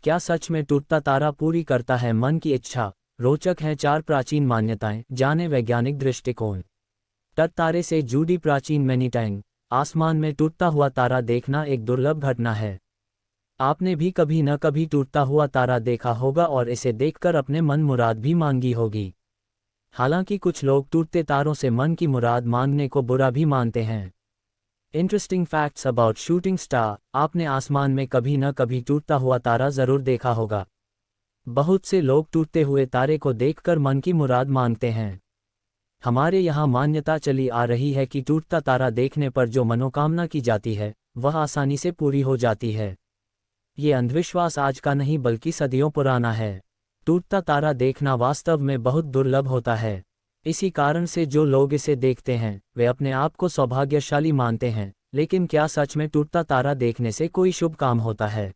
क्या सच में टूटता तारा पूरी करता है मन की इच्छा? रोचक हैं 4 प्राचीन मान्यताएं, जाने वैज्ञानिक दृष्टिकोण। तट तारे से जुड़ी प्राचीन मैनीटैंग। आसमान में टूटता हुआ तारा देखना एक दुर्लभ घटना है। आपने भी कभी न कभी टूटता हुआ तारा देखा होगा और इसे देखकर अपने मन मुराद भी मांगी होगी। हालांकि कुछ लोग टूटते तारों से मन की मुराद मांगने को बुरा भी मानते हैं। Interesting facts about shooting star. आपने आसमान में कभी न कभी टूटता हुआ तारा जरूर देखा होगा। बहुत से लोग टूटते हुए तारे को देखकर मन की मुराद मांगते हैं। हमारे यहाँ मान्यता चली आ रही है कि टूटता तारा देखने पर जो मनोकामना की जाती है वह आसानी से पूरी हो जाती है। ये अंधविश्वास आज का नहीं बल्कि सदियों पुराना है। टूटता तारा देखना वास्तव में बहुत दुर्लभ होता है। इसी कारण से जो लोग इसे देखते हैं वे अपने आप को सौभाग्यशाली मानते हैं। लेकिन क्या सच में टूटता तारा देखने से कोई शुभ काम होता है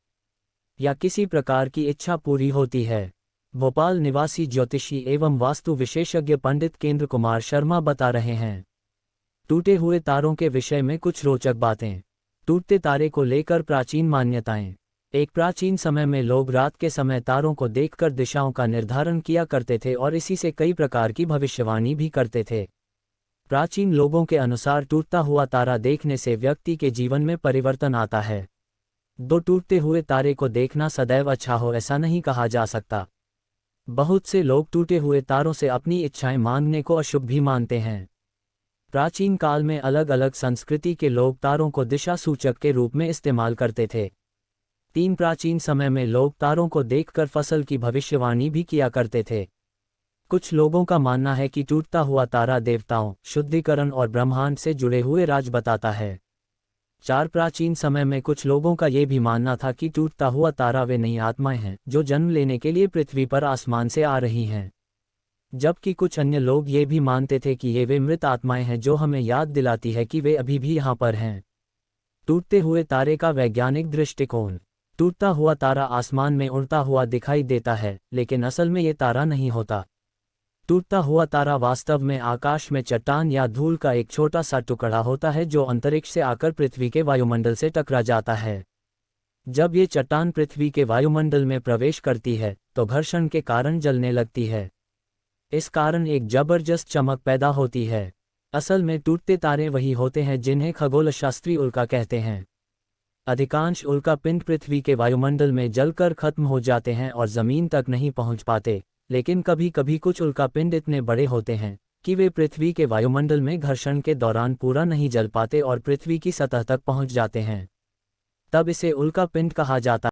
या किसी प्रकार की इच्छा पूरी होती है? भोपाल निवासी ज्योतिषी एवं वास्तु विशेषज्ञ पंडित केंद्र कुमार शर्मा बता रहे हैं। टूटे हुए तारों के विषय में कुछ रोचक बातें। टूटते तारे को लेकर प्राचीन मान्यताएं। एक प्राचीन समय में लोग रात के समय तारों को देखकर दिशाओं का निर्धारण किया करते थे और इसी से कई प्रकार की भविष्यवाणी भी करते थे। प्राचीन लोगों के अनुसार टूटता हुआ तारा देखने से व्यक्ति के जीवन में परिवर्तन आता है। दो टूटते हुए तारे को देखना सदैव अच्छा हो ऐसा नहीं कहा जा सकता। बहुत से लोग टूटे हुए तारों से अपनी इच्छाएं मांगने को अशुभ भी मानते हैं। प्राचीन काल में अलग अलग संस्कृति के लोग तारों को दिशा सूचक के रूप में इस्तेमाल करते थे। 3 प्राचीन समय में लोग तारों को देखकर फसल की भविष्यवाणी भी किया करते थे। कुछ लोगों का मानना है कि टूटता हुआ तारा देवताओं, शुद्धिकरण और ब्रह्मांड से जुड़े हुए राज बताता है। 4 प्राचीन समय में कुछ लोगों का ये भी मानना था कि टूटता हुआ तारा वे नई आत्माएं हैं जो जन्म लेने के लिए पृथ्वी पर आसमान से आ रही हैं। जबकि कुछ अन्य लोग ये भी मानते थे कि ये वे मृत आत्माएं हैं जो हमें याद दिलाती है कि वे अभी भी यहाँ पर हैं। टूटते हुए तारे का वैज्ञानिक दृष्टिकोण। टूटता हुआ तारा आसमान में उड़ता हुआ दिखाई देता है, लेकिन असल में ये तारा नहीं होता। टूटता हुआ तारा वास्तव में आकाश में चट्टान या धूल का एक छोटा सा टुकड़ा होता है जो अंतरिक्ष से आकर पृथ्वी के वायुमंडल से टकरा जाता है। जब ये चट्टान पृथ्वी के वायुमंडल में प्रवेश करती है तो घर्षण के कारण जलने लगती है। इस कारण एक जबरदस्त चमक पैदा होती है। असल में टूटते तारे वही होते हैं जिन्हें खगोलशास्त्री उल्का कहते हैं। अधिकांश उल्का पिंड पृथ्वी के वायुमंडल में जलकर खत्म हो जाते हैं और जमीन तक नहीं पहुंच पाते, लेकिन कभी कभी कुछ उल्का पिंड इतने बड़े होते हैं कि वे पृथ्वी के वायुमंडल में घर्षण के दौरान पूरा नहीं जल पाते और पृथ्वी की सतह तक पहुंच जाते हैं। तब इसे उल्का पिंड कहा जाता है।